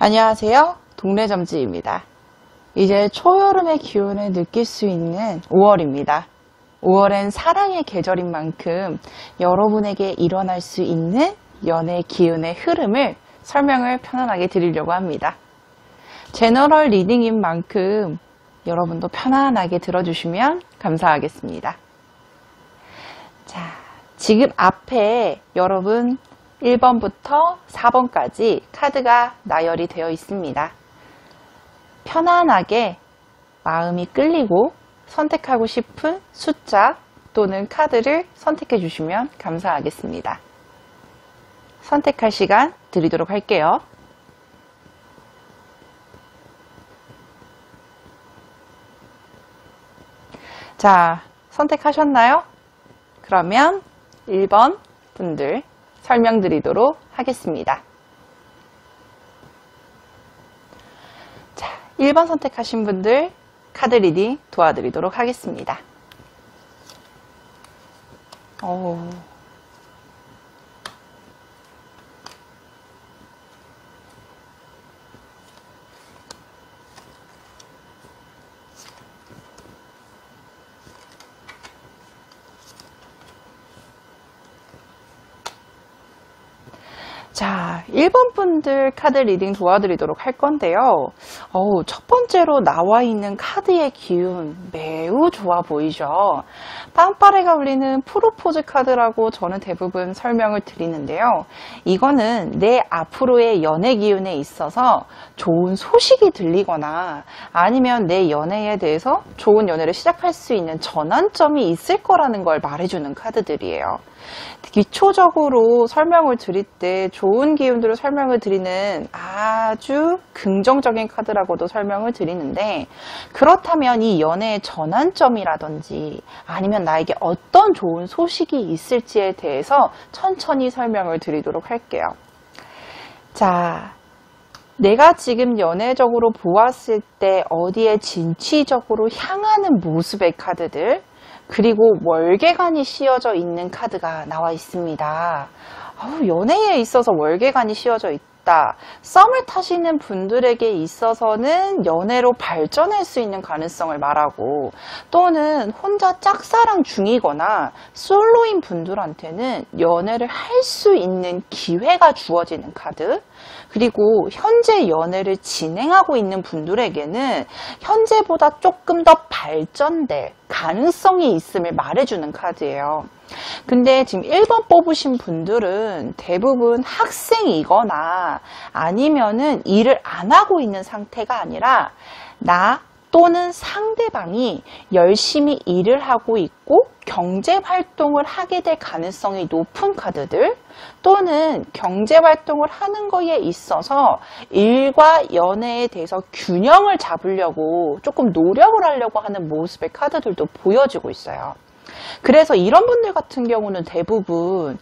안녕하세요. 동네점지입니다. 이제 초여름의 기운을 느낄 수 있는 5월입니다. 5월엔 사랑의 계절인 만큼 여러분에게 일어날 수 있는 연애 기운의 흐름을 설명을 편안하게 드리려고 합니다. 제너럴 리딩인 만큼 여러분도 편안하게 들어주시면 감사하겠습니다. 자, 지금 앞에 여러분 1번부터 4번까지 카드가 나열이 되어 있습니다. 편안하게 마음이 끌리고 선택하고 싶은 숫자 또는 카드를 선택해 주시면 감사하겠습니다. 선택할 시간 드리도록 할게요. 자, 선택하셨나요? 그러면 1번 분들 설명드리도록 하겠습니다. 자, 1번 선택하신 분들 카드 리딩 도와드리도록 하겠습니다. 자, 1번 분들 카드 리딩 도와드리도록 할 건데요. 첫 번째로 나와 있는 카드의 기운 매우 좋아 보이죠? 빵빠레가 울리는 프로포즈 카드라고 저는 대부분 설명을 드리는데요. 이거는 내 앞으로의 연애 기운에 있어서 좋은 소식이 들리거나 아니면 내 연애에 대해서 좋은 연애를 시작할 수 있는 전환점이 있을 거라는 걸 말해주는 카드들이에요. 기초적으로 설명을 드릴 때 좋은 기운들을 설명을 드리는 아주 긍정적인 카드라고도 설명을 드리는데, 그렇다면 이 연애의 전환점이라든지 아니면 나에게 어떤 좋은 소식이 있을지에 대해서 천천히 설명을 드리도록 할게요. 자, 내가 지금 연애적으로 보았을 때 어디에 진취적으로 향하는 모습의 카드들, 그리고 월계관이 씌워져 있는 카드가 나와 있습니다. 연애에 있어서 월계관이 씌워져 있다. 썸을 타시는 분들에게 있어서는 연애로 발전할 수 있는 가능성을 말하고, 또는 혼자 짝사랑 중이거나 솔로인 분들한테는 연애를 할 수 있는 기회가 주어지는 카드, 그리고 현재 연애를 진행하고 있는 분들에게는 현재보다 조금 더 발전될 가능성이 있음을 말해주는 카드예요. 근데 지금 1번 뽑으신 분들은 대부분 학생이거나 아니면은 일을 안 하고 있는 상태가 아니라 나 또는 상대방이 열심히 일을 하고 있고 경제활동을 하게 될 가능성이 높은 카드들, 또는 경제활동을 하는 거에 있어서 일과 연애에 대해서 균형을 잡으려고 조금 노력을 하려고 하는 모습의 카드들도 보여지고 있어요. 그래서 이런 분들 같은 경우는 대부분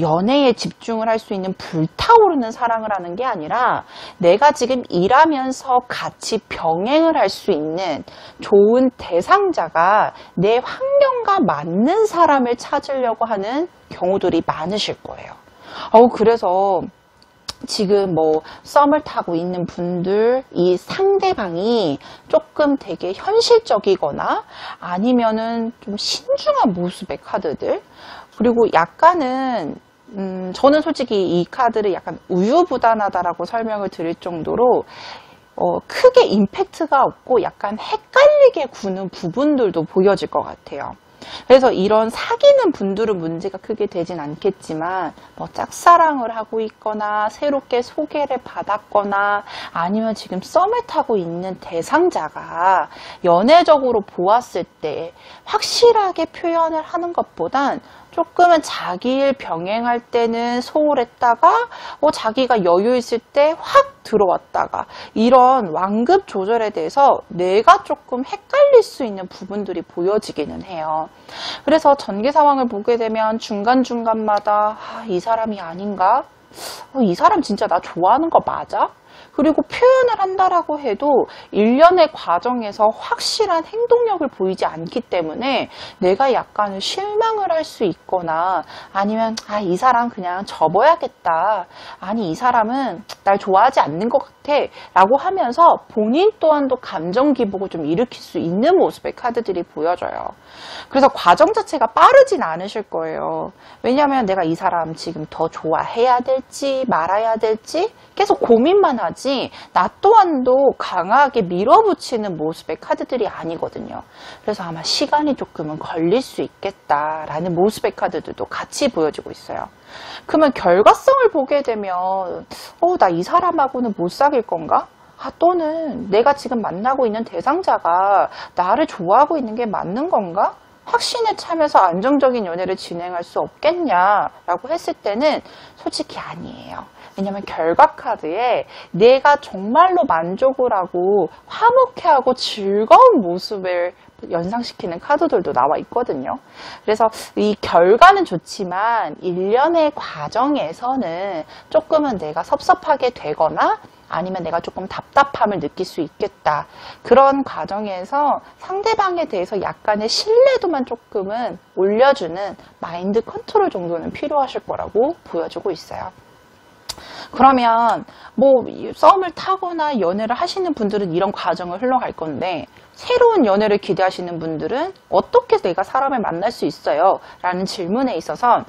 연애에 집중을 할 수 있는 불타오르는 사랑을 하는 게 아니라 내가 지금 일하면서 같이 병행을 할 수 있는 좋은 대상자가 내 환경과 맞는 사람을 찾으려고 하는 경우들이 많으실 거예요. 그래서 지금 썸을 타고 있는 분들, 이 상대방이 조금 되게 현실적이거나 아니면은 좀 신중한 모습의 카드들, 그리고 약간은 저는 솔직히 이 카드를 약간 우유부단하다라고 설명을 드릴 정도로 크게 임팩트가 없고 약간 헷갈리게 구는 부분들도 보여질 것 같아요. 그래서 이런 사귀는 분들은 문제가 크게 되진 않겠지만 짝사랑을 하고 있거나 새롭게 소개를 받았거나 아니면 지금 썸을 타고 있는 대상자가 연애적으로 보았을 때 확실하게 표현을 하는 것보단 조금은 자기 일 병행할 때는 소홀했다가 자기가 여유 있을 때 확 들어왔다가, 이런 완급 조절에 대해서 내가 조금 헷갈릴 수 있는 부분들이 보여지기는 해요. 그래서 전개 상황을 보게 되면 중간중간마다 이 사람이 아닌가? 이 사람 진짜 나 좋아하는 거 맞아? 그리고 표현을 한다라고 해도 일련의 과정에서 확실한 행동력을 보이지 않기 때문에 내가 약간 실망을 할 수 있거나 아니면 이 사람 그냥 접어야겠다. 아니 이 사람은 날 좋아하지 않는 것 같아 라고 하면서 본인 또한도 감정 기복을 좀 일으킬 수 있는 모습의 카드들이 보여져요. 그래서 과정 자체가 빠르진 않으실 거예요. 왜냐하면 내가 이 사람 지금 더 좋아해야 될지 말아야 될지 계속 고민만 하지 나 또한도 강하게 밀어붙이는 모습의 카드들이 아니거든요. 그래서 아마 시간이 조금은 걸릴 수 있겠다라는 모습의 카드들도 같이 보여지고 있어요. 그러면 결과성을 보게 되면 나 이 사람하고는 못 사귈 건가? 또는 내가 지금 만나고 있는 대상자가 나를 좋아하고 있는 게 맞는 건가? 확신에 차면서 안정적인 연애를 진행할 수 없겠냐라고 했을 때는 솔직히 아니에요. 왜냐면 결과 카드에 내가 정말로 만족을 하고 화목해하고 즐거운 모습을 연상시키는 카드들도 나와 있거든요. 그래서 이 결과는 좋지만 일련의 과정에서는 조금은 내가 섭섭하게 되거나 아니면 내가 조금 답답함을 느낄 수 있겠다. 그런 과정에서 상대방에 대해서 약간의 신뢰도만 조금은 올려주는 마인드 컨트롤 정도는 필요하실 거라고 보여주고 있어요. 그러면 썸을 타거나 연애를 하시는 분들은 이런 과정을 흘러갈 건데 새로운 연애를 기대하시는 분들은 어떻게 내가 사람을 만날 수 있어요? 라는 질문에 있어서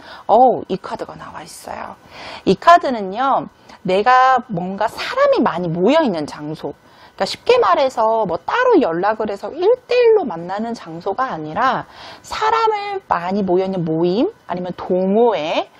이 카드가 나와 있어요. 이 카드는요. 내가 뭔가 사람이 많이 모여있는 장소, 그러니까 쉽게 말해서 따로 연락을 해서 1대1로 만나는 장소가 아니라 사람을 많이 모여있는 모임, 아니면 동호회,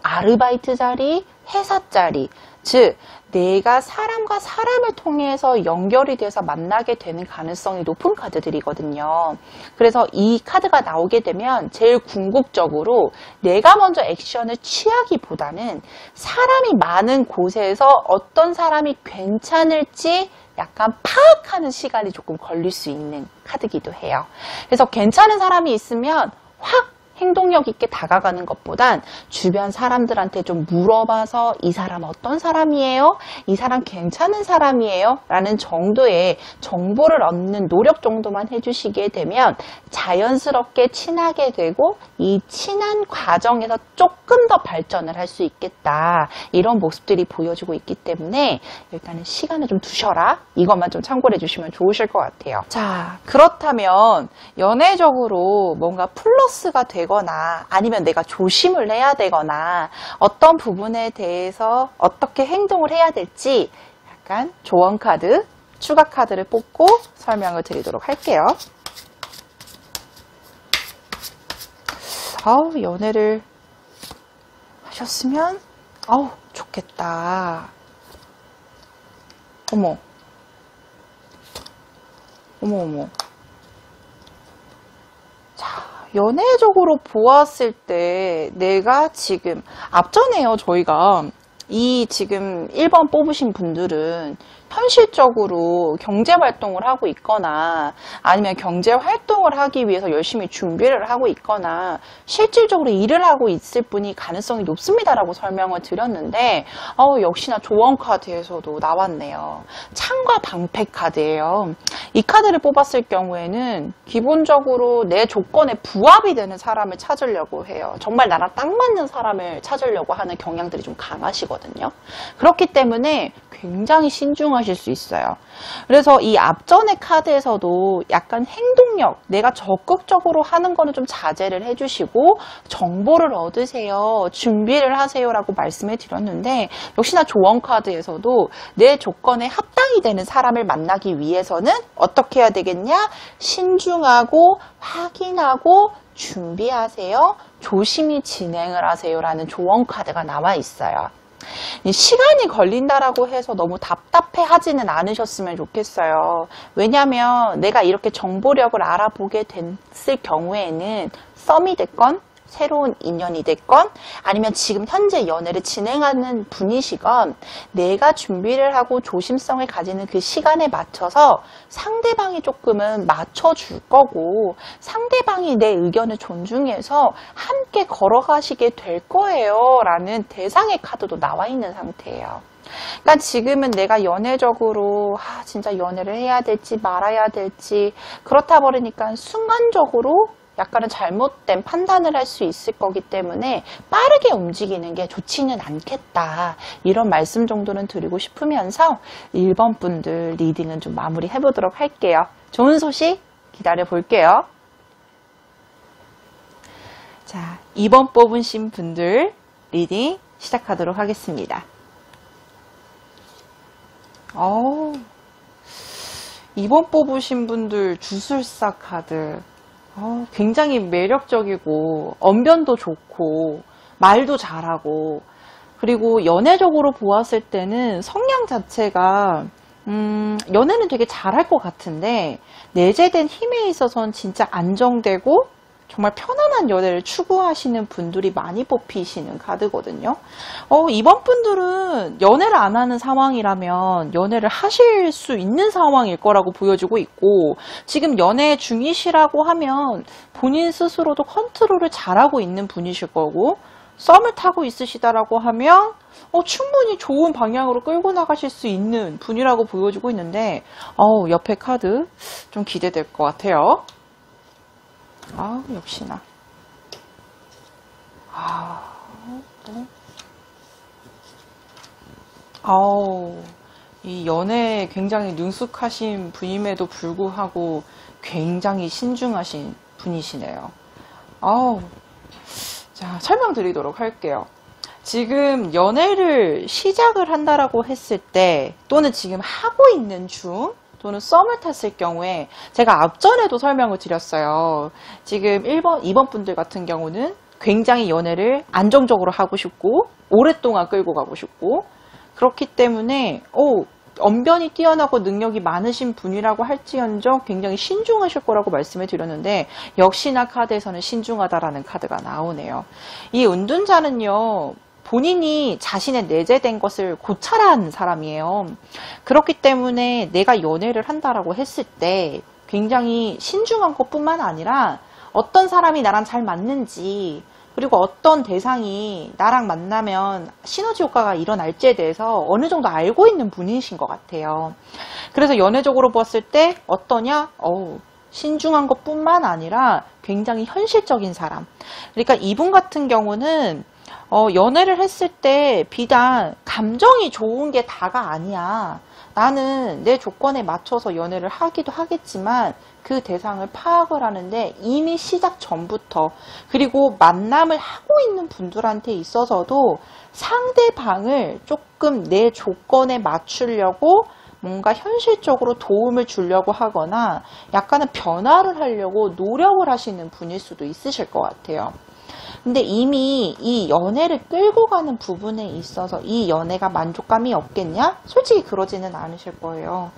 아르바이트 자리, 회사 자리, 즉 내가 사람과 사람을 통해서 연결이 돼서 만나게 되는 가능성이 높은 카드들이거든요. 그래서 이 카드가 나오게 되면 제일 궁극적으로 내가 먼저 액션을 취하기보다는 사람이 많은 곳에서 어떤 사람이 괜찮을지 약간 파악하는 시간이 조금 걸릴 수 있는 카드기도 해요. 그래서 괜찮은 사람이 있으면 확 행동력 있게 다가가는 것보단 주변 사람들한테 좀 물어봐서 이 사람 어떤 사람이에요? 이 사람 괜찮은 사람이에요? 라는 정도의 정보를 얻는 노력 정도만 해주시게 되면 자연스럽게 친하게 되고 이 친한 과정에서 조금 더 발전을 할 수 있겠다. 이런 모습들이 보여지고 있기 때문에 일단은 시간을 좀 두셔라. 이것만 좀 참고를 해주시면 좋으실 것 같아요. 자, 그렇다면 연애적으로 뭔가 플러스가 되거나 아니면 내가 조심을 해야 되거나 어떤 부분에 대해서 어떻게 행동을 해야 될지 약간 조언 카드, 추가 카드를 뽑고 설명을 드리도록 할게요. 연애를 하셨으면 좋겠다. 어머. 자, 연애적으로 보았을 때 내가 지금 앞전에요. 저희가 이 지금 1번 뽑으신 분들은 현실적으로 경제활동을 하고 있거나 아니면 경제활동을 하기 위해서 열심히 준비를 하고 있거나 실질적으로 일을 하고 있을 분이 가능성이 높습니다라고 설명을 드렸는데 역시나 조언 카드에서도 나왔네요. 창과 방패 카드예요. 이 카드를 뽑았을 경우에는 기본적으로 내 조건에 부합이 되는 사람을 찾으려고 해요. 정말 나랑 딱 맞는 사람을 찾으려고 하는 경향들이 좀 강하시거든요. 그렇기 때문에 굉장히 신중하실 수 있어요. 그래서 이 앞전의 카드에서도 약간 행동력, 내가 적극적으로 하는 거는 좀 자제를 해주시고 정보를 얻으세요, 준비를 하세요 라고 말씀을 드렸는데 역시나 조언 카드에서도 내 조건에 합당이 되는 사람을 만나기 위해서는 어떻게 해야 되겠냐? 신중하고 확인하고 준비하세요, 조심히 진행을 하세요 라는 조언 카드가 나와 있어요. 시간이 걸린다라고 해서 너무 답답해 하지는 않으셨으면 좋겠어요. 왜냐하면 내가 이렇게 정보력을 알아보게 됐을 경우에는 썸이 됐건 새로운 인연이 됐건 아니면 지금 현재 연애를 진행하는 분이시건 내가 준비를 하고 조심성을 가지는 그 시간에 맞춰서 상대방이 조금은 맞춰줄 거고 상대방이 내 의견을 존중해서 함께 걸어가시게 될 거예요 라는 대상의 카드도 나와 있는 상태예요. 그러니까 지금은 내가 연애적으로 진짜 연애를 해야 될지 말아야 될지 그렇다 버리니까 순간적으로 약간은 잘못된 판단을 할 수 있을 거기 때문에 빠르게 움직이는 게 좋지는 않겠다. 이런 말씀 정도는 드리고 싶으면서 1번 분들 리딩은 좀 마무리 해보도록 할게요. 좋은 소식 기다려 볼게요. 자, 2번 뽑으신 분들 리딩 시작하도록 하겠습니다. 2번 뽑으신 분들 주술사 카드 굉장히 매력적이고 언변도 좋고 말도 잘하고 그리고 연애적으로 보았을 때는 성향 자체가 연애는 되게 잘할 것 같은데 내재된 힘에 있어서는 진짜 안정되고 정말 편안한 연애를 추구하시는 분들이 많이 뽑히시는 카드거든요. 이번 분들은 연애를 안 하는 상황이라면 연애를 하실 수 있는 상황일 거라고 보여지고 있고 지금 연애 중이시라고 하면 본인 스스로도 컨트롤을 잘하고 있는 분이실 거고 썸을 타고 있으시다라고 하면 충분히 좋은 방향으로 끌고 나가실 수 있는 분이라고 보여지고 있는데 옆에 카드 좀 기대될 것 같아요. 역시나. 이 연애에 굉장히 능숙하신 분임에도 불구하고 굉장히 신중하신 분이시네요. 자, 설명드리도록 할게요. 지금 연애를 시작을 한다라고 했을 때 또는 지금 하고 있는 중 또는 썸을 탔을 경우에 제가 앞전에도 설명을 드렸어요. 지금 1번, 2번 분들 같은 경우는 굉장히 연애를 안정적으로 하고 싶고 오랫동안 끌고 가고 싶고 그렇기 때문에 언변이 뛰어나고 능력이 많으신 분이라고 할지언정 굉장히 신중하실 거라고 말씀을 드렸는데 역시나 카드에서는 신중하다라는 카드가 나오네요. 이 은둔자는요. 본인이 자신의 내재된 것을 고찰한 하는 사람이에요. 그렇기 때문에 내가 연애를 한다라고 했을 때 굉장히 신중한 것뿐만 아니라 어떤 사람이 나랑 잘 맞는지 그리고 어떤 대상이 나랑 만나면 시너지 효과가 일어날지에 대해서 어느 정도 알고 있는 분이신 것 같아요. 그래서 연애적으로 봤을 때 어떠냐? 신중한 것뿐만 아니라 굉장히 현실적인 사람. 그러니까 이분 같은 경우는 연애를 했을 때 비단 감정이 좋은 게 다가 아니야. 나는 내 조건에 맞춰서 연애를 하기도 하겠지만 그 대상을 파악을 하는데 이미 시작 전부터 그리고 만남을 하고 있는 분들한테 있어서도 상대방을 조금 내 조건에 맞추려고 뭔가 현실적으로 도움을 주려고 하거나 약간은 변화를 하려고 노력을 하시는 분일 수도 있으실 것 같아요. 근데 이미 이 연애를 끌고 가는 부분에 있어서 이 연애가 만족감이 없겠냐? 솔직히 그러지는 않으실 거예요.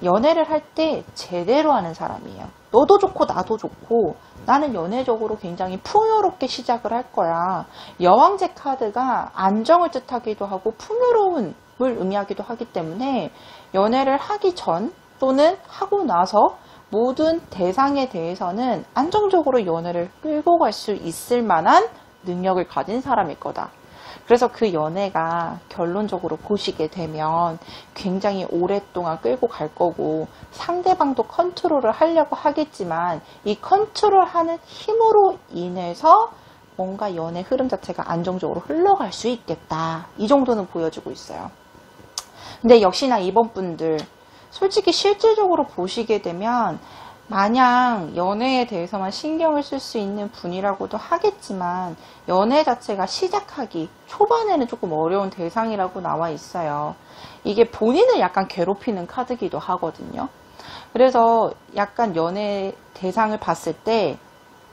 연애를 할 때 제대로 하는 사람이에요. 너도 좋고 나도 좋고 나는 연애적으로 굉장히 풍요롭게 시작을 할 거야. 여왕제 카드가 안정을 뜻하기도 하고 풍요로움을 의미하기도 하기 때문에 연애를 하기 전 또는 하고 나서 모든 대상에 대해서는 안정적으로 연애를 끌고 갈 수 있을 만한 능력을 가진 사람일 거다. 그래서 그 연애가 결론적으로 보시게 되면 굉장히 오랫동안 끌고 갈 거고 상대방도 컨트롤을 하려고 하겠지만 이 컨트롤하는 힘으로 인해서 뭔가 연애 흐름 자체가 안정적으로 흘러갈 수 있겠다. 이 정도는 보여주고 있어요. 근데 역시나 이번 분들 솔직히 실질적으로 보시게 되면 마냥 연애에 대해서만 신경을 쓸 수 있는 분이라고도 하겠지만 연애 자체가 시작하기 초반에는 조금 어려운 대상이라고 나와 있어요. 이게 본인을 약간 괴롭히는 카드기도 하거든요. 그래서 약간 연애 대상을 봤을 때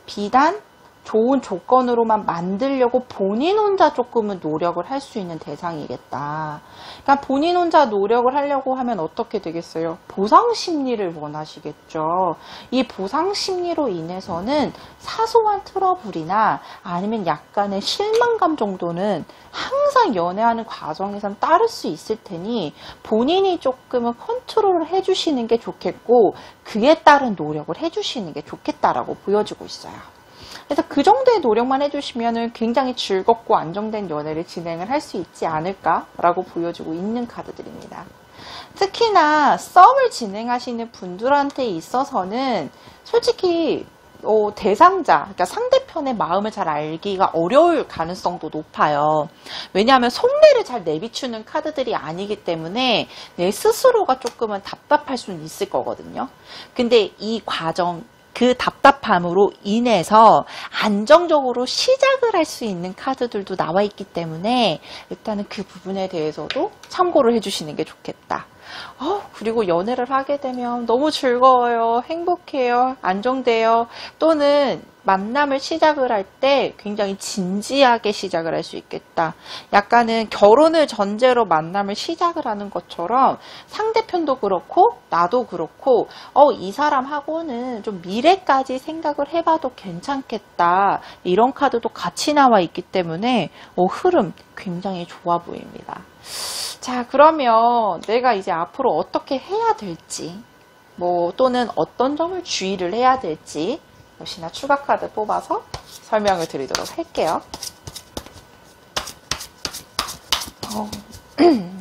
비단 좋은 조건으로만 만들려고 본인 혼자 조금은 노력을 할 수 있는 대상이겠다. 그러니까 본인 혼자 노력을 하려고 하면 어떻게 되겠어요? 보상 심리를 원하시겠죠. 이 보상 심리로 인해서는 사소한 트러블이나 아니면 약간의 실망감 정도는 항상 연애하는 과정에선 따를 수 있을 테니 본인이 조금은 컨트롤을 해주시는 게 좋겠고 그에 따른 노력을 해주시는 게 좋겠다라고 보여지고 있어요. 그래서 그 정도의 노력만 해주시면 굉장히 즐겁고 안정된 연애를 진행을 할 수 있지 않을까라고 보여주고 있는 카드들입니다. 특히나 썸을 진행하시는 분들한테 있어서는 솔직히 대상자, 그러니까 상대편의 마음을 잘 알기가 어려울 가능성도 높아요. 왜냐하면 속내를 잘 내비추는 카드들이 아니기 때문에 내 스스로가 조금은 답답할 수는 있을 거거든요. 근데 이 과정, 그 답답함으로 인해서 안정적으로 시작을 할 수 있는 카드들도 나와 있기 때문에 일단은 그 부분에 대해서도 참고를 해주시는 게 좋겠다. 그리고 연애를 하게 되면 너무 즐거워요, 행복해요, 안정돼요. 또는 만남을 시작을 할 때 굉장히 진지하게 시작을 할 수 있겠다. 약간은 결혼을 전제로 만남을 시작을 하는 것처럼 상대편도 그렇고 나도 그렇고 이 사람하고는 좀 미래까지 생각을 해봐도 괜찮겠다. 이런 카드도 같이 나와 있기 때문에 흐름 굉장히 좋아 보입니다. 자, 그러면 내가 이제 앞으로 어떻게 해야 될지, 또는 어떤 점을 주의를 해야 될지, 역시나 추가 카드 뽑아서 설명을 드리도록 할게요.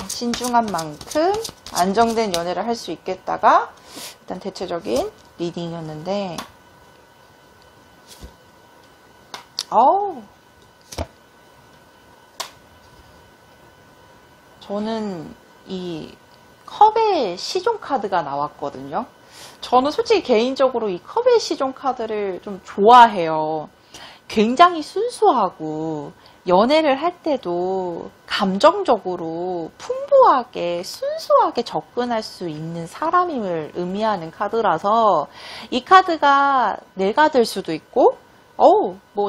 신중한 만큼 안정된 연애를 할 수 있겠다가, 일단 대체적인 리딩이었는데, 저는 이 컵의 시종 카드가 나왔거든요. 저는 솔직히 개인적으로 이 컵의 시종 카드를 좀 좋아해요. 굉장히 순수하고 연애를 할 때도 감정적으로 풍부하게 순수하게 접근할 수 있는 사람임을 의미하는 카드라서 이 카드가 내가 될 수도 있고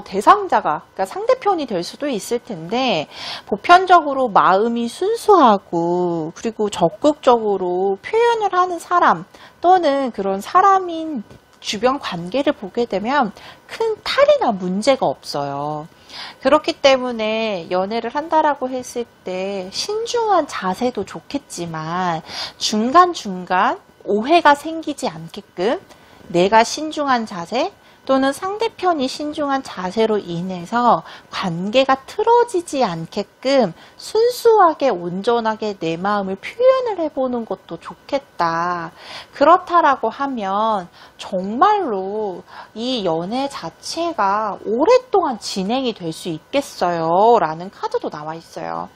대상자가, 그러니까 상대편이 될 수도 있을 텐데, 보편적으로 마음이 순수하고, 그리고 적극적으로 표현을 하는 사람, 또는 그런 사람인 주변 관계를 보게 되면 큰 탈이나 문제가 없어요. 그렇기 때문에 연애를 한다라고 했을 때 신중한 자세도 좋겠지만, 중간중간 오해가 생기지 않게끔 내가 신중한 자세, 또는 상대편이 신중한 자세로 인해서 관계가 틀어지지 않게끔 순수하게 온전하게 내 마음을 표현을 해보는 것도 좋겠다. 그렇다라고 하면 정말로 이 연애 자체가 오랫동안 진행이 될 수 있겠어요? 라는 카드도 나와 있어요.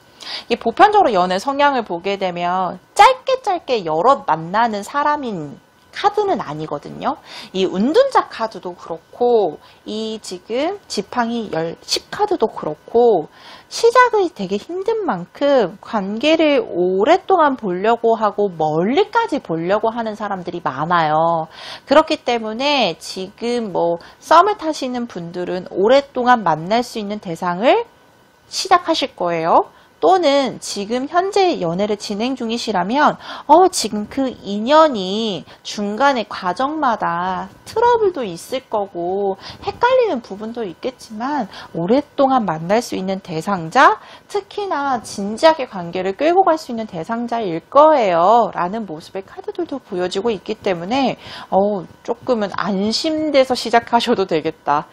이게 보편적으로 연애 성향을 보게 되면 짧게 여럿 만나는 사람인 카드는 아니거든요. 이 운둔자 카드도 그렇고, 이 지금 지팡이 10카드도 그렇고, 시작이 되게 힘든 만큼 관계를 오랫동안 보려고 하고 멀리까지 보려고 하는 사람들이 많아요. 그렇기 때문에 지금 썸을 타시는 분들은 오랫동안 만날 수 있는 대상을 시작하실 거예요. 또는 지금 현재 연애를 진행 중이시라면 지금 그 인연이 중간에 과정마다 트러블도 있을 거고 헷갈리는 부분도 있겠지만 오랫동안 만날 수 있는 대상자, 특히나 진지하게 관계를 끌고 갈 수 있는 대상자일 거예요 라는 모습의 카드들도 보여지고 있기 때문에 조금은 안심돼서 시작하셔도 되겠다.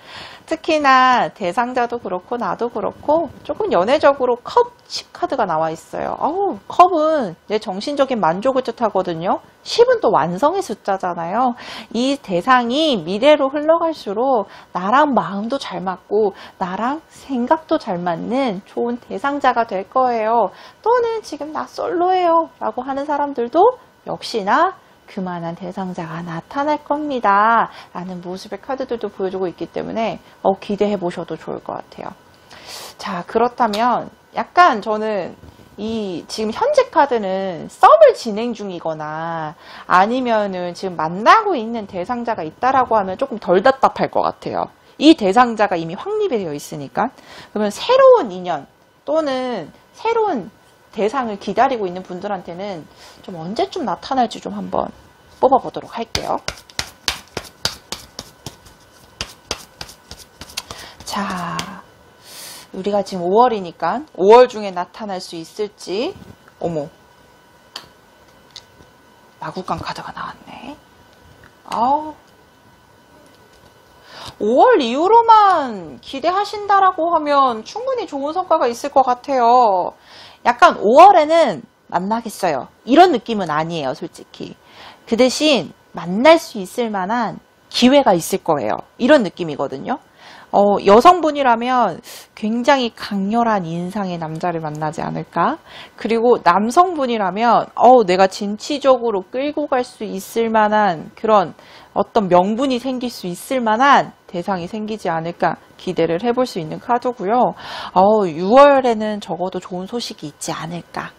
특히나 대상자도 그렇고 나도 그렇고 조금 연애적으로 컵 10카드가 나와 있어요. 컵은 내 정신적인 만족을 뜻하거든요. 10은 또 완성의 숫자잖아요. 이 대상이 미래로 흘러갈수록 나랑 마음도 잘 맞고 나랑 생각도 잘 맞는 좋은 대상자가 될 거예요. 또는 지금 나 솔로예요 라고 하는 사람들도 역시나 그만한 대상자가 나타날 겁니다 라는 모습의 카드들도 보여주고 있기 때문에 기대해 보셔도 좋을 것 같아요. 자, 그렇다면 약간 저는 이 지금 현재 카드는 썸을 진행 중이거나 아니면은 지금 만나고 있는 대상자가 있다라고 하면 조금 덜 답답할 것 같아요. 이 대상자가 이미 확립이 되어 있으니까. 그러면 새로운 인연 또는 새로운 대상을 기다리고 있는 분들한테는 좀 언제쯤 나타날지 좀 한번 뽑아보도록 할게요. 자, 우리가 지금 5월이니까 5월 중에 나타날 수 있을지. 어머, 마구간 카드가 나왔네. 5월 이후로만 기대하신다라고 하면 충분히 좋은 성과가 있을 것 같아요. 약간 5월에는 만나겠어요 이런 느낌은 아니에요, 솔직히. 그 대신 만날 수 있을 만한 기회가 있을 거예요. 이런 느낌이거든요. 여성분이라면 굉장히 강렬한 인상의 남자를 만나지 않을까? 그리고 남성분이라면 내가 진취적으로 끌고 갈 수 있을 만한 그런 어떤 명분이 생길 수 있을 만한 대상이 생기지 않을까 기대를 해볼 수 있는 카드고요. 6월에는 적어도 좋은 소식이 있지 않을까.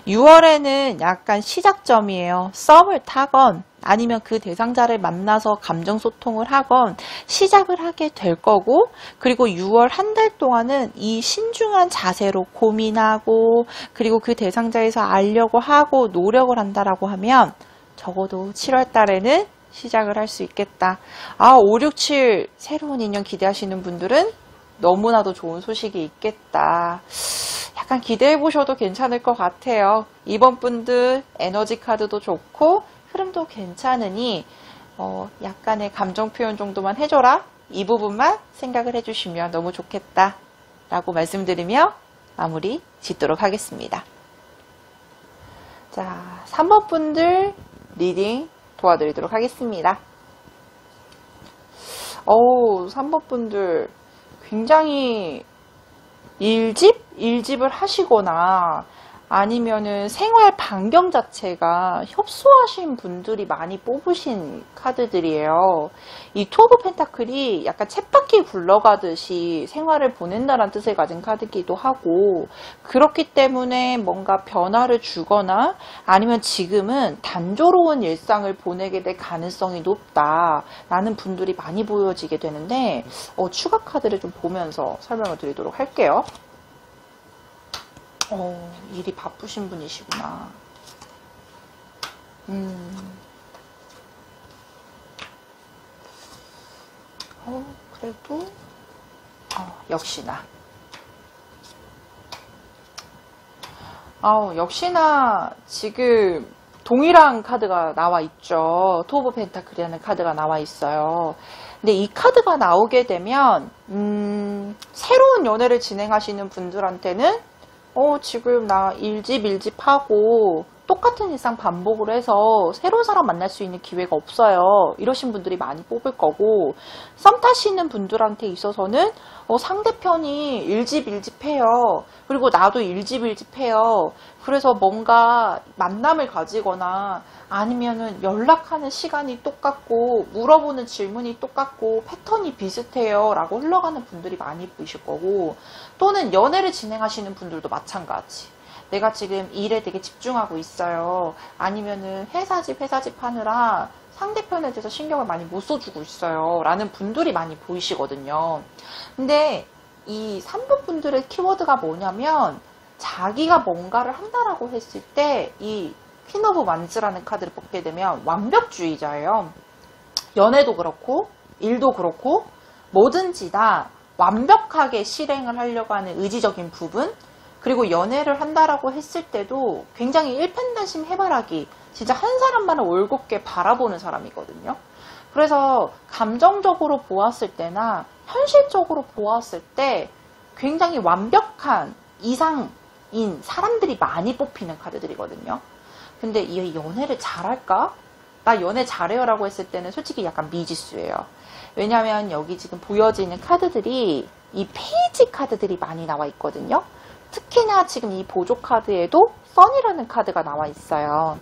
6월에는 약간 시작점이에요. 썸을 타건 아니면 그 대상자를 만나서 감정소통을 하건 시작을 하게 될 거고, 그리고 6월 한 달 동안은 이 신중한 자세로 고민하고 그리고 그 대상자에서 알려고 하고 노력을 한다라고 하면 적어도 7월 달에는 시작을 할 수 있겠다. 5, 6, 7 새로운 인연 기대하시는 분들은 너무나도 좋은 소식이 있겠다. 약간 기대해 보셔도 괜찮을 것 같아요. 이번 분들 에너지 카드도 좋고 흐름도 괜찮으니 약간의 감정 표현 정도만 해줘라. 이 부분만 생각을 해주시면 너무 좋겠다 라고 말씀드리며 마무리 짓도록 하겠습니다. 자, 3번 분들 리딩 도와드리도록 하겠습니다. 3번 분들 굉장히 일집을 하시거나 아니면은 생활 반경 자체가 협소하신 분들이 많이 뽑으신 카드들이에요. 이 투 오브 펜타클이 약간 쳇바퀴 굴러가듯이 생활을 보낸다는 뜻을 가진 카드기도 하고, 그렇기 때문에 뭔가 변화를 주거나 아니면 지금은 단조로운 일상을 보내게 될 가능성이 높다라는 분들이 많이 보여지게 되는데, 추가 카드를 좀 보면서 설명을 드리도록 할게요. 일이 바쁘신 분이시구나. 그래도, 역시나. 역시나 지금 동일한 카드가 나와 있죠. 투 오브 펜타클이라는 카드가 나와 있어요. 근데 이 카드가 나오게 되면, 새로운 연애를 진행하시는 분들한테는 지금 나 일집하고 똑같은 일상 반복을 해서 새로운 사람 만날 수 있는 기회가 없어요. 이러신 분들이 많이 뽑을 거고, 썸 타시는 분들한테 있어서는 상대편이 일집해요. 그리고 나도 일집해요. 그래서 뭔가 만남을 가지거나 아니면은 연락하는 시간이 똑같고 물어보는 질문이 똑같고 패턴이 비슷해요 라고 흘러가는 분들이 많이 보이실 거고, 또는 연애를 진행하시는 분들도 마찬가지. 내가 지금 일에 되게 집중하고 있어요. 아니면은 회사집 하느라 상대편에 대해서 신경을 많이 못 써주고 있어요 라는 분들이 많이 보이시거든요. 근데 이 3번 분들의 키워드가 뭐냐면, 자기가 뭔가를 한다라고 했을 때 이 퀸 오브 완즈라는 카드를 뽑게 되면 완벽주의자예요. 연애도 그렇고 일도 그렇고 뭐든지 다 완벽하게 실행을 하려고 하는 의지적인 부분, 그리고 연애를 한다라고 했을 때도 굉장히 일편단심 해바라기, 진짜 한 사람만을 올곧게 바라보는 사람이거든요. 그래서 감정적으로 보았을 때나 현실적으로 보았을 때 굉장히 완벽한 이상인 사람들이 많이 뽑히는 카드들이거든요. 근데 이 연애를 잘할까? 나 연애 잘해요 라고 했을 때는 솔직히 약간 미지수예요. 왜냐면 여기 지금 보여지는 카드들이 이 페이지 카드들이 많이 나와 있거든요. 특히나 지금 이 보조 카드에도 선이라는 카드가 나와 있어요.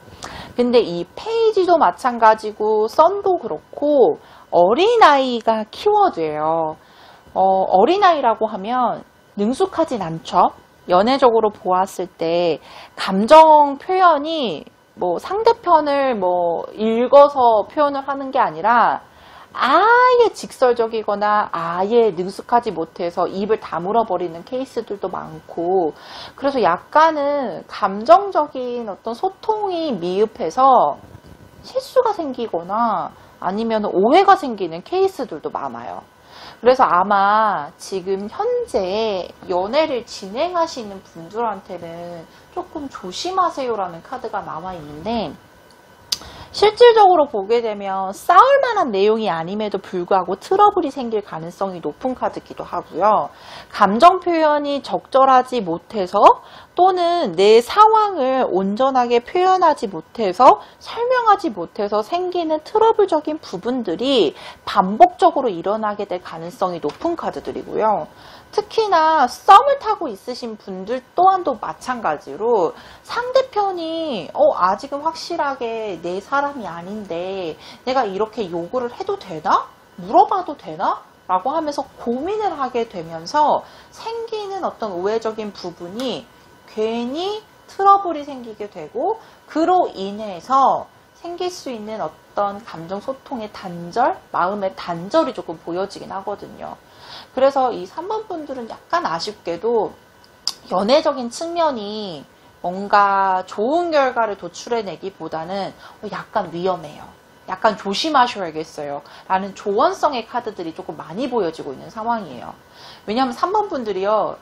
근데 이 페이지도 마찬가지고 선도 그렇고 어린아이가 키워드예요. 어린아이라고 하면 능숙하진 않죠. 연애적으로 보았을 때 감정 표현이 뭐 상대편을 뭐 읽어서 표현을 하는 게 아니라 아예 직설적이거나 아예 능숙하지 못해서 입을 다물어 버리는 케이스들도 많고, 그래서 약간은 감정적인 어떤 소통이 미흡해서 실수가 생기거나 아니면 오해가 생기는 케이스들도 많아요. 그래서 아마 지금 현재 연애를 진행하시는 분들한테는 조금 조심하세요라는 카드가 나와 있는데, 실질적으로 보게 되면 싸울 만한 내용이 아님에도 불구하고 트러블이 생길 가능성이 높은 카드이기도 하고요. 감정 표현이 적절하지 못해서 또는 내 상황을 온전하게 표현하지 못해서 설명하지 못해서 생기는 트러블적인 부분들이 반복적으로 일어나게 될 가능성이 높은 카드들이고요. 특히나 썸을 타고 있으신 분들 또한도 마찬가지로 상대편이 아직은 확실하게 내 사람이 아닌데 내가 이렇게 요구를 해도 되나? 물어봐도 되나? 라고 하면서 고민을 하게 되면서 생기는 어떤 오해적인 부분이 괜히 트러블이 생기게 되고 그로 인해서 생길 수 있는 어떤 감정 소통의 단절, 마음의 단절이 조금 보여지긴 하거든요. 그래서 이 3번 분들은 약간 아쉽게도 연애적인 측면이 뭔가 좋은 결과를 도출해내기보다는 약간 위험해요. 약간 조심하셔야겠어요. 라는 조언성의 카드들이 조금 많이 보여지고 있는 상황이에요. 왜냐하면 3번 분들이요.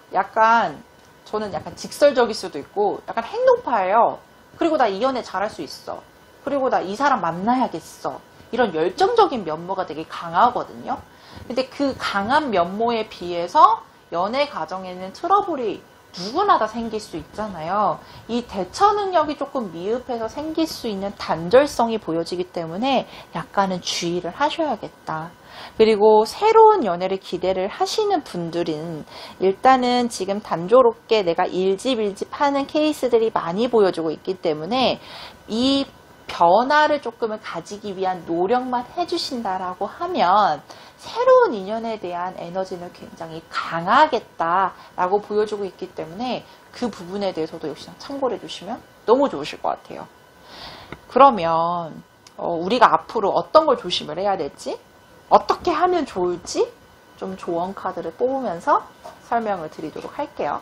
저는 약간 직설적일 수도 있고 약간 행동파예요. 그리고 나 이 연애 잘할 수 있어. 그리고 나 이 사람 만나야겠어. 이런 열정적인 면모가 되게 강하거든요. 근데 그 강한 면모에 비해서 연애 과정에는 트러블이 누구나 다 생길 수 있잖아요. 이 대처 능력이 조금 미흡해서 생길 수 있는 단절성이 보여지기 때문에 약간은 주의를 하셔야겠다. 그리고 새로운 연애를 기대를 하시는 분들은 일단은 지금 단조롭게 내가 일집일집 하는 케이스들이 많이 보여지고 있기 때문에 이 변화를 조금은 가지기 위한 노력만 해주신다라고 하면 새로운 인연에 대한 에너지는 굉장히 강하겠다라고 보여주고 있기 때문에 그 부분에 대해서도 역시나 참고를 해주시면 너무 좋으실 것 같아요. 그러면 우리가 앞으로 어떤 걸 조심을 해야 될지, 어떻게 하면 좋을지 좀 조언 카드를 뽑으면서 설명을 드리도록 할게요.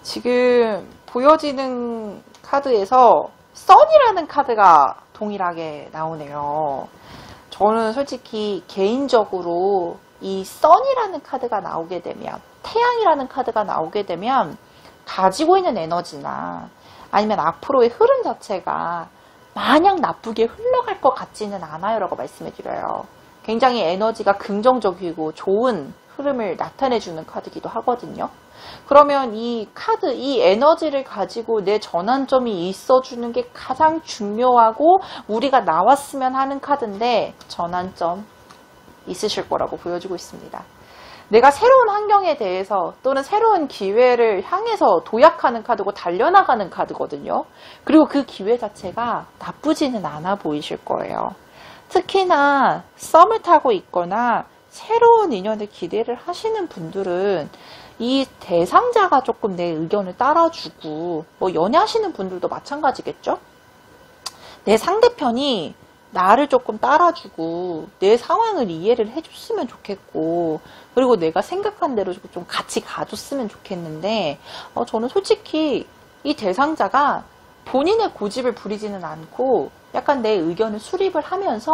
지금 보여지는 카드에서 선이라는 카드가 동일하게 나오네요. 저는 솔직히 개인적으로 이 선이라는 카드가 나오게 되면, 태양이라는 카드가 나오게 되면 가지고 있는 에너지나 아니면 앞으로의 흐름 자체가 마냥 나쁘게 흘러갈 것 같지는 않아요 라고 말씀해 드려요. 굉장히 에너지가 긍정적이고 좋은 흐름을 나타내주는 카드이기도 하거든요. 그러면 이 카드, 이 에너지를 가지고 내 전환점이 있어주는 게 가장 중요하고 우리가 나왔으면 하는 카드인데 전환점 있으실 거라고 보여지고 있습니다. 내가 새로운 환경에 대해서 또는 새로운 기회를 향해서 도약하는 카드고 달려나가는 카드거든요. 그리고 그 기회 자체가 나쁘지는 않아 보이실 거예요. 특히나 썸을 타고 있거나 새로운 인연을 기대를 하시는 분들은 이 대상자가 조금 내 의견을 따라주고, 뭐 연애하시는 분들도 마찬가지겠죠? 내 상대편이 나를 조금 따라주고 내 상황을 이해를 해줬으면 좋겠고, 그리고 내가 생각한 대로 좀 같이 가줬으면 좋겠는데, 저는 솔직히 이 대상자가 본인의 고집을 부리지는 않고 약간 내 의견을 수립을 하면서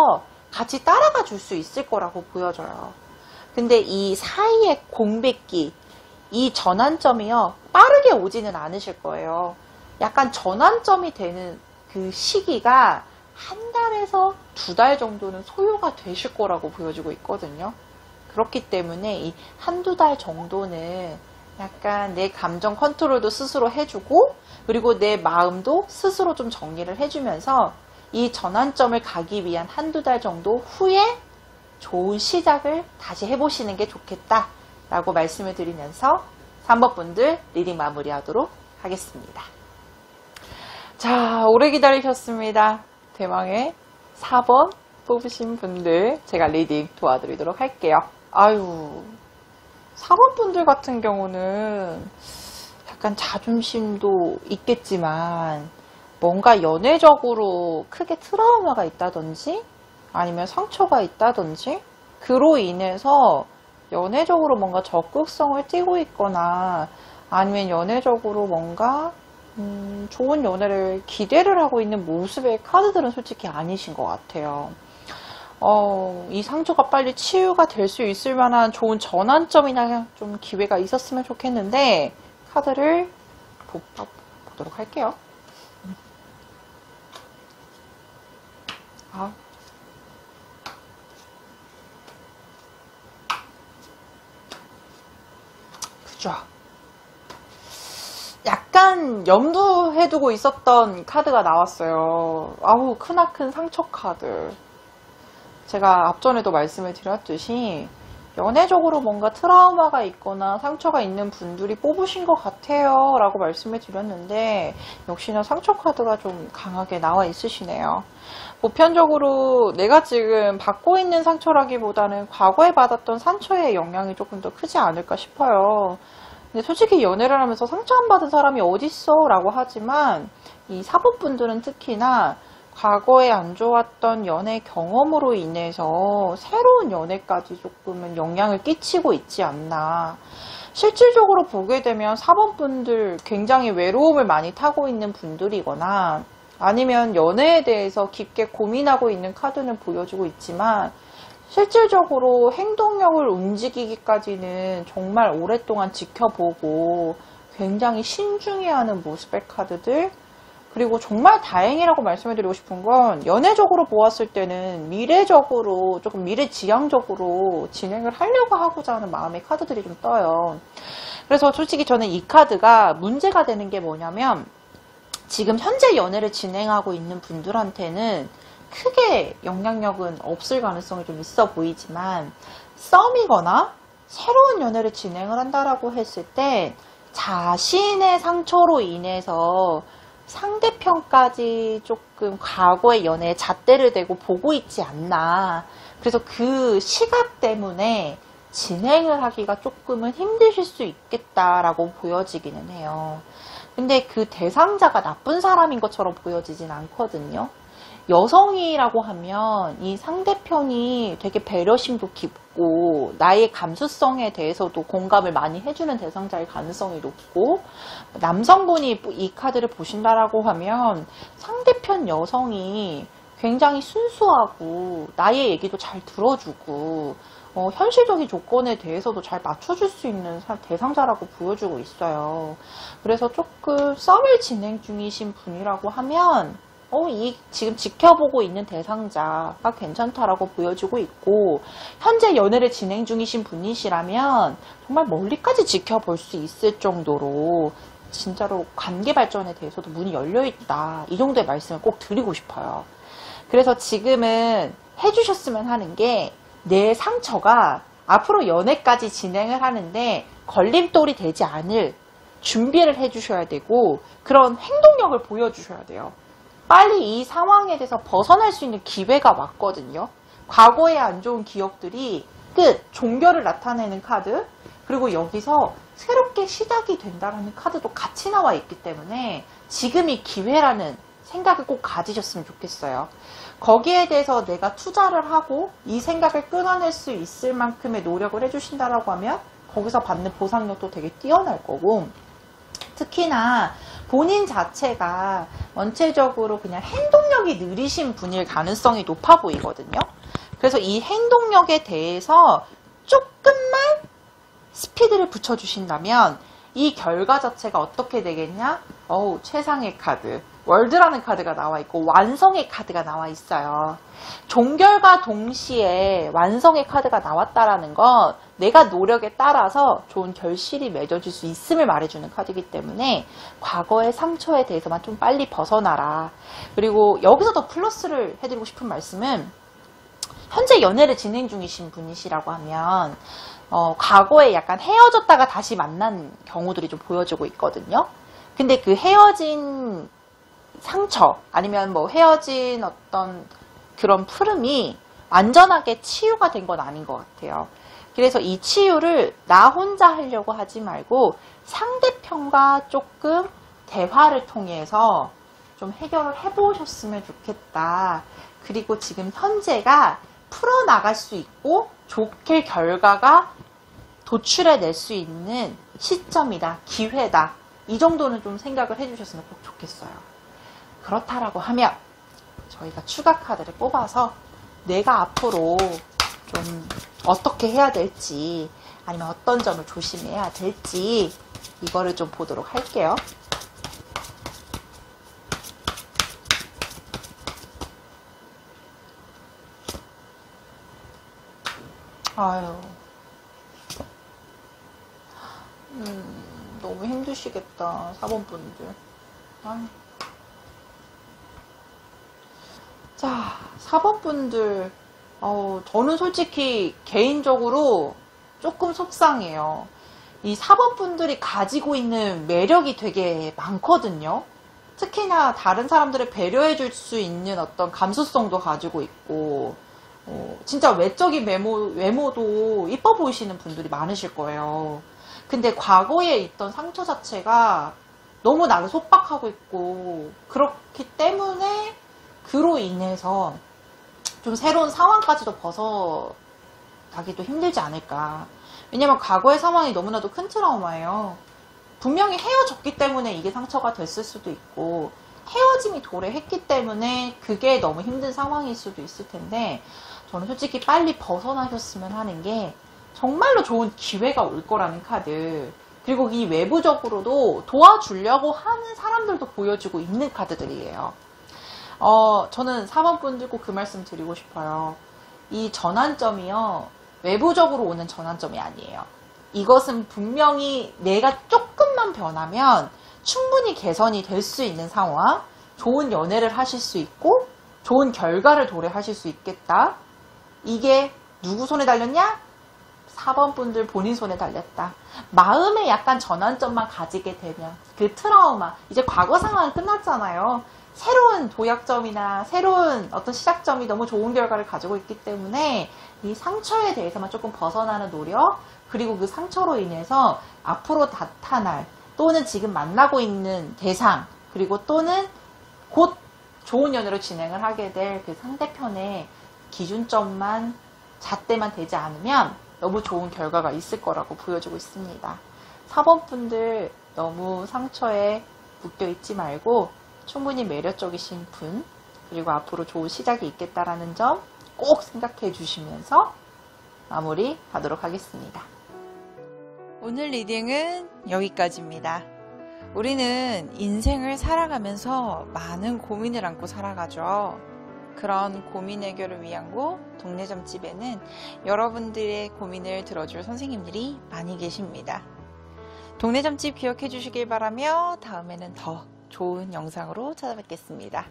같이 따라가 줄 수 있을 거라고 보여져요. 근데 이 사이의 공백기, 이 전환점이요, 빠르게 오지는 않으실 거예요. 약간 전환점이 되는 그 시기가 한 달에서 2달 정도는 소요가 되실 거라고 보여지고 있거든요. 그렇기 때문에 이 한두 달 정도는 약간 내 감정 컨트롤도 스스로 해주고, 그리고 내 마음도 스스로 좀 정리를 해주면서 이 전환점을 가기 위한 한두 달 정도 후에 좋은 시작을 다시 해보시는 게 좋겠다 라고 말씀을 드리면서 3번 분들 리딩 마무리하도록 하겠습니다. 자, 오래 기다리셨습니다. 대망의 4번 뽑으신 분들 제가 리딩 도와드리도록 할게요. 4번 분들 같은 경우는 약간 자존심도 있겠지만 뭔가 연애적으로 크게 트라우마가 있다든지 아니면 상처가 있다든지 그로 인해서 연애적으로 뭔가 적극성을 띠고 있거나 아니면 연애적으로 뭔가 좋은 연애를 기대를 하고 있는 모습의 카드들은 솔직히 아니신 것 같아요. 이 상처가 빨리 치유가 될 수 있을 만한 좋은 전환점이나 좀 기회가 있었으면 좋겠는데, 카드를 보도록 할게요. 그죠. 약간 염두해두고 있었던 카드가 나왔어요. 아우, 크나큰 상처 카드. 제가 앞전에도 말씀을 드렸듯이 연애적으로 뭔가 트라우마가 있거나 상처가 있는 분들이 뽑으신 것 같아요 라고 말씀을 드렸는데, 역시나 상처 카드가 좀 강하게 나와 있으시네요. 보편적으로 내가 지금 받고 있는 상처라기보다는 과거에 받았던 상처의 영향이 조금 더 크지 않을까 싶어요. 근데 솔직히 연애를 하면서 상처 안 받은 사람이 어딨어 라고 하지만, 이 사법분들은 특히나 과거에 안 좋았던 연애 경험으로 인해서 새로운 연애까지 조금은 영향을 끼치고 있지 않나. 실질적으로 보게 되면 사법분들 굉장히 외로움을 많이 타고 있는 분들이거나, 아니면 연애에 대해서 깊게 고민하고 있는 카드는 보여주고 있지만, 실질적으로 행동력을 움직이기까지는 정말 오랫동안 지켜보고 굉장히 신중히 하는 모습의 카드들. 그리고 정말 다행이라고 말씀을 드리고 싶은 건, 연애적으로 보았을 때는 미래적으로 조금 미래지향적으로 진행을 하려고 하고자 하는 마음의 카드들이 좀 떠요. 그래서 솔직히 저는 이 카드가 문제가 되는 게 뭐냐면, 지금 현재 연애를 진행하고 있는 분들한테는 크게 영향력은 없을 가능성이 좀 있어 보이지만, 썸이거나 새로운 연애를 진행을 한다라고 했을 때 자신의 상처로 인해서 상대편까지 조금 과거의 연애에 잣대를 대고 보고 있지 않나. 그래서 그 시각 때문에 진행을 하기가 조금은 힘드실 수 있겠다라고 보여지기는 해요. 근데 그 대상자가 나쁜 사람인 것처럼 보여지진 않거든요. 여성이라고 하면 이 상대편이 되게 배려심도 깊고 나의 감수성에 대해서도 공감을 많이 해주는 대상자일 가능성이 높고, 남성분이 이 카드를 보신다라고 하면 상대편 여성이 굉장히 순수하고 나의 얘기도 잘 들어주고 현실적인 조건에 대해서도 잘 맞춰줄 수 있는 대상자라고 보여주고 있어요. 그래서 조금 썸을 진행 중이신 분이라고 하면 이 지금 지켜보고 있는 대상자가 괜찮다라고 보여주고 있고, 현재 연애를 진행 중이신 분이시라면 정말 멀리까지 지켜볼 수 있을 정도로 진짜로 관계 발전에 대해서도 문이 열려있다, 이 정도의 말씀을 꼭 드리고 싶어요. 그래서 지금은 해주셨으면 하는 게, 내 상처가 앞으로 연애까지 진행을 하는데 걸림돌이 되지 않을 준비를 해주셔야 되고, 그런 행동력을 보여주셔야 돼요. 빨리 이 상황에 대해서 벗어날 수 있는 기회가 왔거든요. 과거의 안 좋은 기억들이 종결을 나타내는 카드, 그리고 여기서 새롭게 시작이 된다는 카드도 같이 나와 있기 때문에 지금이 기회라는 생각을 꼭 가지셨으면 좋겠어요. 거기에 대해서 내가 투자를 하고 이 생각을 끊어낼 수 있을 만큼의 노력을 해주신다라고 하면 거기서 받는 보상력도 되게 뛰어날 거고, 특히나 본인 자체가 원체적으로 그냥 행동력이 느리신 분일 가능성이 높아 보이거든요. 그래서 이 행동력에 대해서 조금만 스피드를 붙여주신다면 이 결과 자체가 어떻게 되겠냐? 최상의 카드, 월드라는 카드가 나와 있고 완성의 카드가 나와 있어요. 종결과 동시에 완성의 카드가 나왔다라는 건 내가 노력에 따라서 좋은 결실이 맺어질 수 있음을 말해주는 카드이기 때문에 과거의 상처에 대해서만 좀 빨리 벗어나라. 그리고 여기서 더 플러스를 해드리고 싶은 말씀은, 현재 연애를 진행 중이신 분이시라고 하면 과거에 약간 헤어졌다가 다시 만난 경우들이 좀 보여지고 있거든요. 근데 그 헤어진 상처, 아니면 헤어진 어떤 그런 푸름이 완전하게 치유가 된 건 아닌 것 같아요. 그래서 이 치유를 나 혼자 하려고 하지 말고 상대편과 조금 대화를 통해서 좀 해결을 해보셨으면 좋겠다. 그리고 지금 현재가 풀어나갈 수 있고 좋게 결과가 도출해낼 수 있는 시점이다, 기회다. 이 정도는 좀 생각을 해주셨으면 꼭 좋겠어요. 그렇다라고 하면 저희가 추가 카드를 뽑아서 내가 앞으로 좀 어떻게 해야 될지 아니면 어떤 점을 조심해야 될지 이거를 좀 보도록 할게요. 아유, 너무 힘드시겠다, 4번 분들. 아유. 자, 4번 분들, 저는 솔직히 개인적으로 조금 속상해요. 이 4번 분들이 가지고 있는 매력이 되게 많거든요. 특히나 다른 사람들을 배려해 줄 수 있는 어떤 감수성도 가지고 있고, 진짜 외적인 외모도 이뻐 보이시는 분들이 많으실 거예요. 근데 과거에 있던 상처 자체가 너무 나를 속박하고 있고, 그렇기 때문에 그로 인해서 좀 새로운 상황까지도 벗어나기도 힘들지 않을까. 왜냐면 과거의 상황이 너무나도 큰 트라우마예요. 분명히 헤어졌기 때문에 이게 상처가 됐을 수도 있고, 헤어짐이 도래했기 때문에 그게 너무 힘든 상황일 수도 있을 텐데, 저는 솔직히 빨리 벗어나셨으면 하는 게 정말로 좋은 기회가 올 거라는 카드, 그리고 이 외부적으로도 도와주려고 하는 사람들도 보여주고 있는 카드들이에요. 저는 4번 분들 꼭 그 말씀 드리고 싶어요. 이 전환점이요, 외부적으로 오는 전환점이 아니에요. 이것은 분명히 내가 조금만 변하면 충분히 개선이 될 수 있는 상황, 좋은 연애를 하실 수 있고 좋은 결과를 도래하실 수 있겠다. 이게 누구 손에 달렸냐? 4번 분들 본인 손에 달렸다. 마음에 약간 전환점만 가지게 되면 그 트라우마, 이제 과거 상황은 끝났잖아요. 새로운 도약점이나 새로운 어떤 시작점이 너무 좋은 결과를 가지고 있기 때문에 이 상처에 대해서만 조금 벗어나는 노력, 그리고 그 상처로 인해서 앞으로 나타날 또는 지금 만나고 있는 대상, 그리고 또는 곧 좋은 연애로 진행을 하게 될 그 상대편의 기준점만 잣대만 되지 않으면 너무 좋은 결과가 있을 거라고 보여주고 있습니다. 4번 분들 너무 상처에 묶여 있지 말고 충분히 매력적이신 분, 그리고 앞으로 좋은 시작이 있겠다라는 점 꼭 생각해 주시면서 마무리 하도록 하겠습니다. 오늘 리딩은 여기까지입니다. 우리는 인생을 살아가면서 많은 고민을 안고 살아가죠. 그런 고민 해결을 위한 곳 동네점집에는 여러분들의 고민을 들어줄 선생님들이 많이 계십니다. 동네점집 기억해 주시길 바라며 다음에는 더 좋은 영상으로 찾아뵙겠습니다.